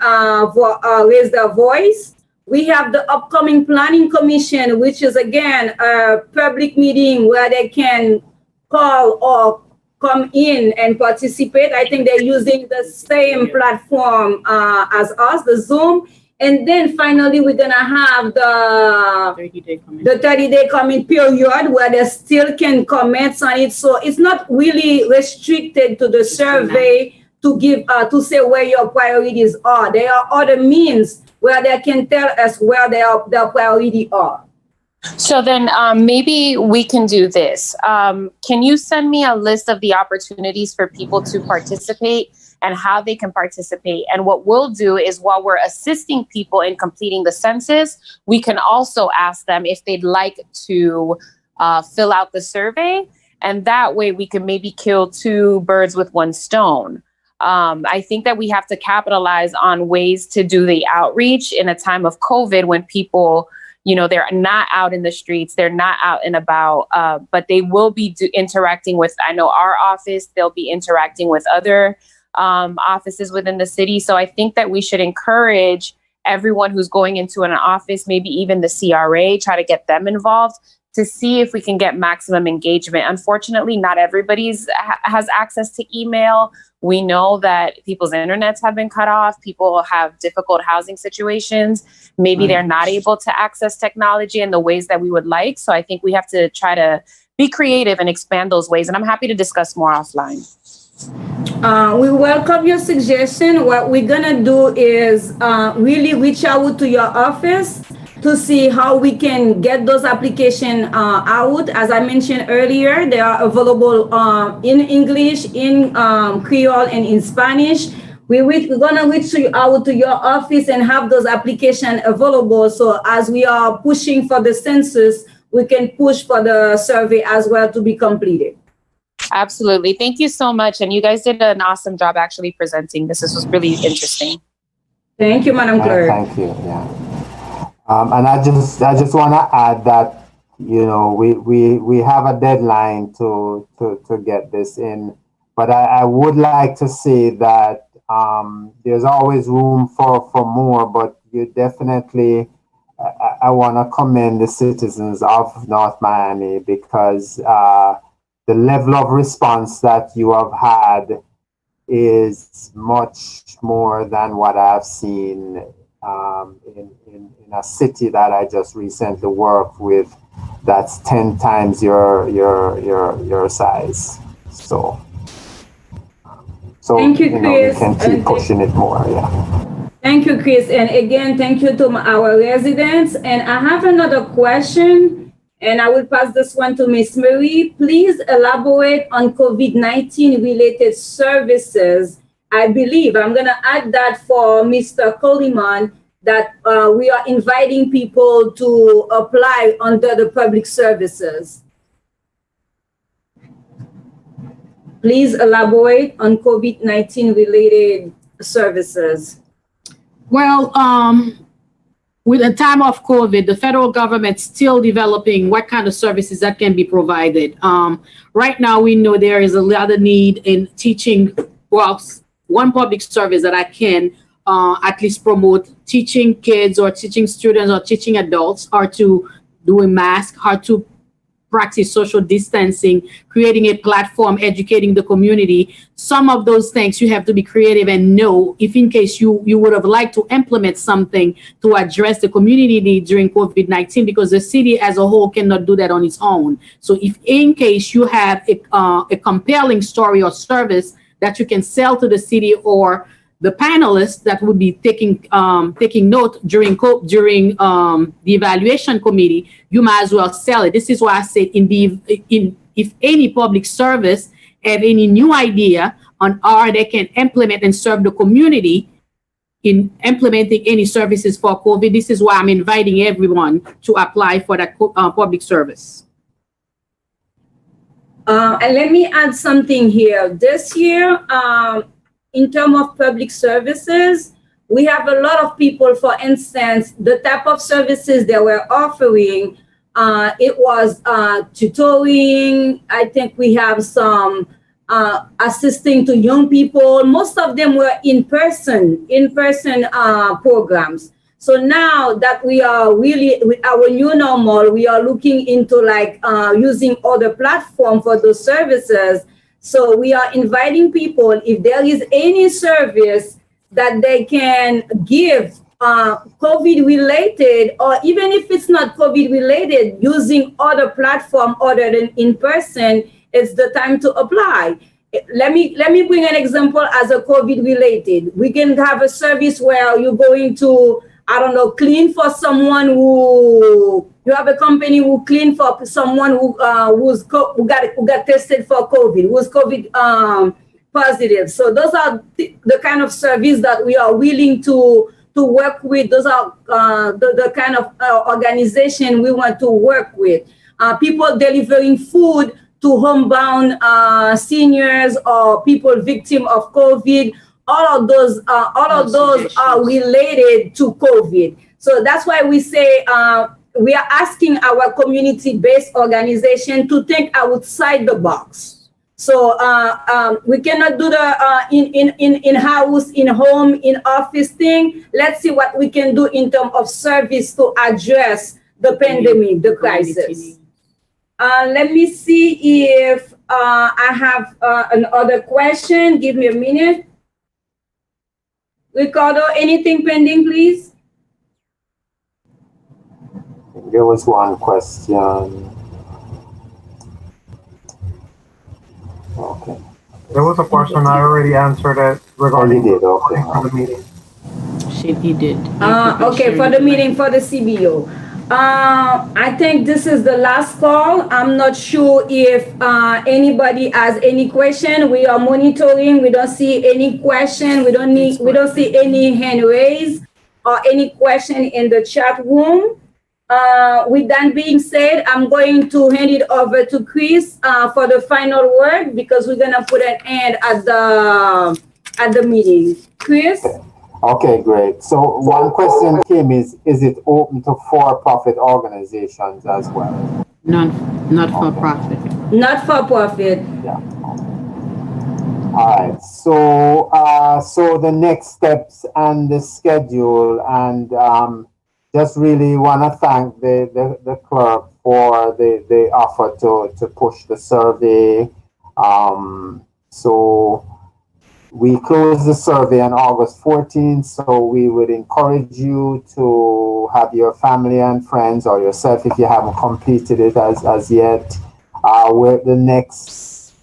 raise their voice. We have the upcoming Planning Commission, which is again a public meeting where they can call or come in and participate. I think they're using the same platform as us, the Zoom. And then finally, we're gonna have the 30-day comment period where they still can comment on it. So it's not really restricted to the survey to give to say where your priorities are. There are other means where they can tell us where their priorities are. So then maybe we can do this. Can you send me a list of the opportunities for people to participate and how they can participate? And what we'll do is while we're assisting people in completing the census, we can also ask them if they'd like to fill out the survey. And that way we can maybe kill 2 birds with 1 stone. I think that we have to capitalize on ways to do the outreach in a time of COVID when people, they're not out in the streets, they're not out and about, but they will be interacting with, I know our office, they'll be interacting with other offices within the city. So I think that we should encourage everyone who's going into an office, maybe even the CRA, try to get them involved to see if we can get maximum engagement. Unfortunately, not everybody has access to email. We know that people's internets have been cut off. People have difficult housing situations. Maybe they're not able to access technology in the ways that we would like. So I think we have to try to be creative and expand those ways. And I'm happy to discuss more offline. We welcome your suggestion. What we're gonna do is really reach out to your office to see how we can get those applications out. As I mentioned earlier, they are available in English, in Creole, and in Spanish. We're gonna reach out to your office and have those applications available. So as we are pushing for the census, we can push for the survey as well to be completed. Absolutely. Thank you so much. And you guys did an awesome job actually presenting. This was really interesting. Thank you, Madam Clerk. Thank you. Yeah. And I just want to add that, we have a deadline to get this in, but I would like to say that there's always room for more, but you definitely, I want to commend the citizens of North Miami because the level of response that you have had is much more than what I've seen in a city that I just recently worked with. That's 10 times your size. So thank you, Chris. We can keep pushing it more. Yeah. Thank you, Chris. And again, thank you to our residents. And I have another question, and I will pass this one to Ms. Marie. Please elaborate on COVID-19 related services. I believe I'm going to add that for Mr. Coleman, that we are inviting people to apply under the public services. Please elaborate on COVID-19 related services. Well, with the time of COVID, the federal government's still developing what kind of services that can be provided. Right now, we know there is a lot of need in teaching. Well, one public service that I can at least promote, teaching kids or teaching students or teaching adults how to do a mask, how to practice social distancing, creating a platform, educating the community. Some of those things you have to be creative and know if in case you would have liked to implement something to address the community need during COVID-19, because the city as a whole cannot do that on its own. So if in case you have a compelling story or service that you can sell to the city or the panelists that would be taking note during the evaluation committee, you might as well sell it. This is why I said if any public service have any new idea on how they can implement and serve the community in implementing any services for COVID, this is why I'm inviting everyone to apply for that public service. And let me add something here. This year, in terms of public services, we have a lot of people, for instance, the type of services they were offering, it was tutoring. I think we have some assisting to young people. Most of them were in-person programs. So now that we are really with our new normal, we are looking into like using other platforms for those services. So we are inviting people, if there is any service that they can give COVID related, or even if it's not COVID related, using other platform other than in person, it's the time to apply. Let me bring an example as a COVID related. We can have a service where you're going to, I don't know, clean for someone who, you have a company who clean for someone who got tested for COVID, who's COVID positive. So those are the kind of service that we are willing to work with. Those are the kind of organization we want to work with. People delivering food to homebound seniors or people victim of COVID. All of those are related to COVID. So that's why we say we are asking our community-based organization to think outside the box. So we cannot do the in-house, in-home, in-office thing. Let's see what we can do in terms of service to address the pandemic, the crisis. Let me see if I have another question. Give me a minute. Ricardo, anything pending, please? There was one question. Okay. There was a question, I already answered it regarding Oh, you did, okay. For the meeting. He did. Okay, for the meeting for the CBO. I think this is the last call. I'm not sure if anybody has any question. We are monitoring. We don't see any question. We don't see any hand raised or any question in the chat room. With that being said, I'm going to hand it over to Chris for the final word, because we're gonna put an end at the meeting. Chris? Okay, great. So one question came is it open to for-profit organizations as well? Not for profit. Not for profit. Yeah. All right. So so the next steps and the schedule, and just really want to thank the clerk for the offer to push the survey. So we closed the survey on August 14th, so we would encourage you to have your family and friends, or yourself if you haven't completed it as yet. The next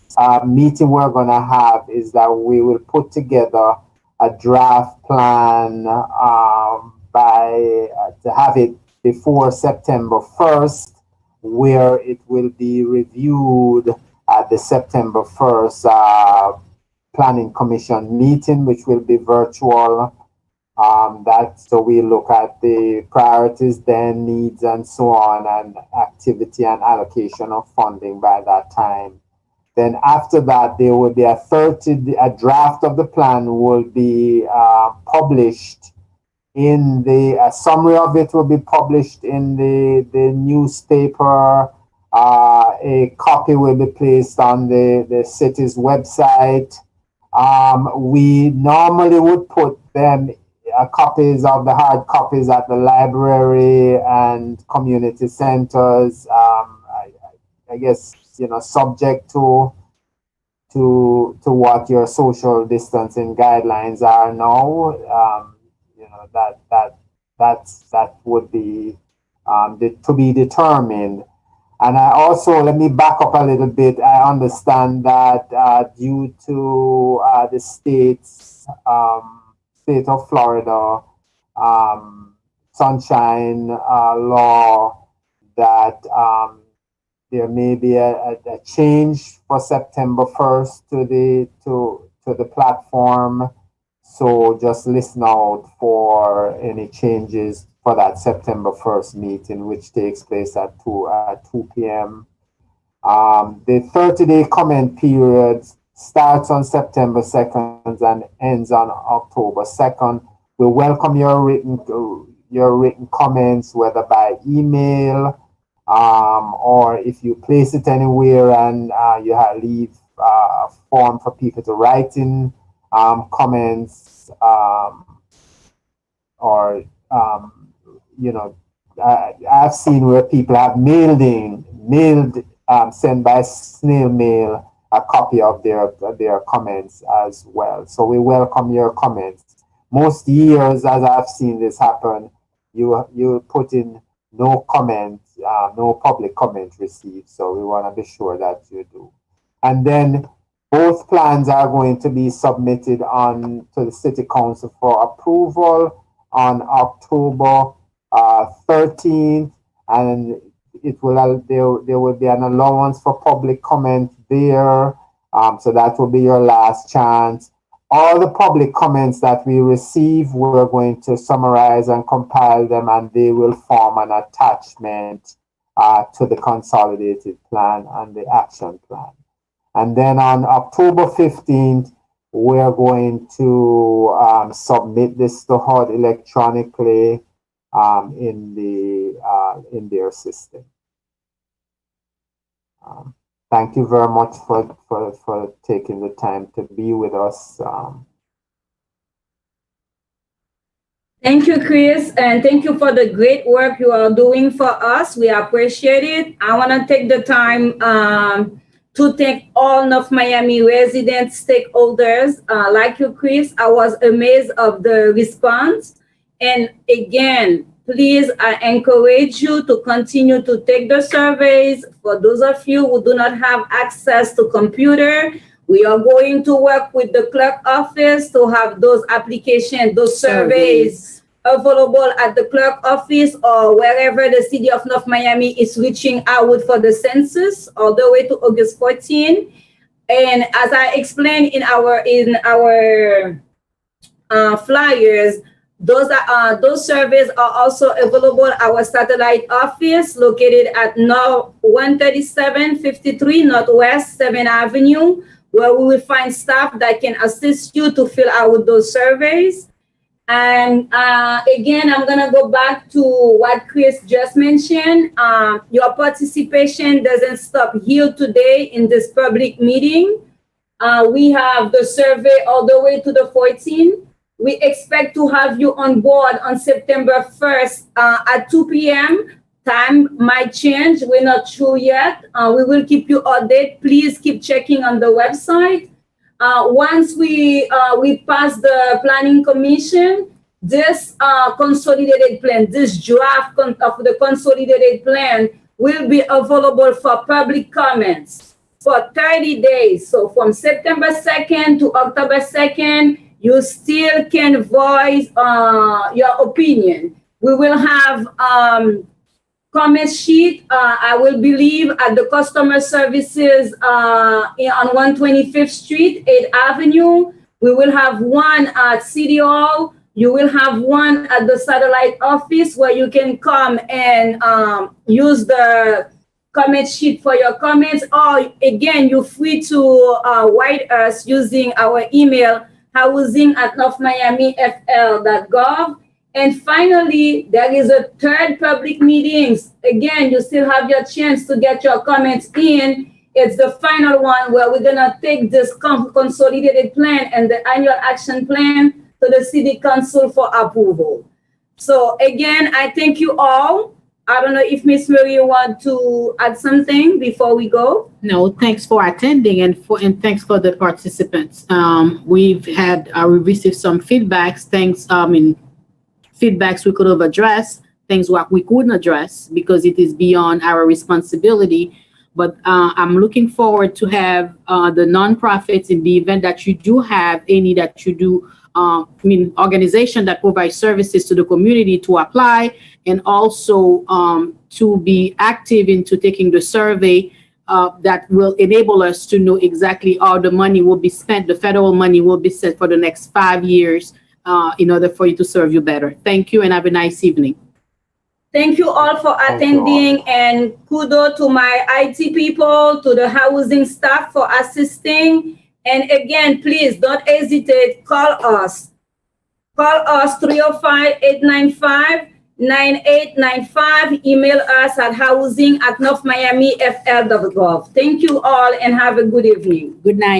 meeting we're going to have is that we will put together a draft plan to have it before September 1st, where it will be reviewed at the September 1st Planning Commission meeting, which will be virtual. So we look at the priorities, then needs, and so on, and activity and allocation of funding by that time. Then after that, there will be a draft of the plan will be published in a summary of it will be published in the newspaper. A copy will be placed on the city's website. We normally would put them copies of the hard copies at the library and community centers. I guess, subject to what your social distancing guidelines are now. That would be to be determined. And I also, let me back up a little bit. I understand that due to the state of Florida sunshine law, that there may be a change for September 1st to the platform. So just listen out for any changes for that September 1st meeting, which takes place at 2 p.m. The 30-day comment period starts on September 2nd and ends on October 2nd. We welcome your written comments, whether by email or if you place it anywhere and you leave a form for people to write in comments, or I've seen where people have sent by snail mail a copy of their comments as well. So we welcome your comments. Most years, as I've seen this happen, you put in no comment, no public comment received. So we want to be sure that you do. And then both plans are going to be submitted to the City Council for approval on October 13th, and there will be an allowance for public comment there. So that will be your last chance. All the public comments that we receive, we're going to summarize and compile them, and they will form an attachment to the consolidated plan and the action plan. And then on October 15th, we're going to submit this to HUD electronically in their system. Thank you very much for taking the time to be with us. Thank you, Chris, and thank you for the great work you are doing for us. We appreciate it. I want to take the time to thank all North Miami residents, stakeholders. Like you, Chris, I was amazed of the response. And again, please, I encourage you to continue to take the surveys. For those of you who do not have access to computer, we are going to work with the clerk office to have those applications, those surveys available at the clerk office or wherever the city of North Miami is reaching out for the census all the way to August 14. And as I explained in our flyers, those surveys are also available at our satellite office located at 13753 Northwest 7th Avenue, where we will find staff that can assist you to fill out those surveys. And again, I'm going to go back to what Chris just mentioned. Your participation doesn't stop here today in this public meeting. We have the survey all the way to the 14th. We expect to have you on board on September 1st at 2 p.m. Time might change. We're not sure yet. We will keep you updated. Please keep checking on the website. Once we pass the planning commission, this consolidated plan, this draft of the consolidated plan will be available for public comments for 30 days. So from September 2nd to October 2nd, you still can voice your opinion. We will have comment sheet, I will believe, at the customer services on 125th Street, 8th Avenue. We will have one at City Hall. You will have one at the satellite office where you can come and use the comment sheet for your comments. Or again, you're free to write us using our email, housing@northmiamifl.gov. And finally, there is a third public meetings. Again, you still have your chance to get your comments in. It's the final one where we're gonna take this consolidated plan and the annual action plan to the city council for approval. So again, I thank you all. I don't know if Miss Marie want to add something before we go. No, thanks for attending and thanks for the participants. We've received some feedbacks. Feedbacks we could have addressed, things what we couldn't address because it is beyond our responsibility. But I'm looking forward to have the nonprofits in the event that you do have any that you do, organization that provide services to the community to apply and also to be active into taking the survey that will enable us to know exactly how the money will be spent. The federal money will be set for the next 5 years in order for you to serve you better. Thank you and have a nice evening. Thank you all for attending, and kudos to my IT people, to the housing staff for assisting. And again, please don't hesitate, call us. Call us 305-895-9895. Email us at housing@northmiamifl.gov. Thank you all and have a good evening. Good night.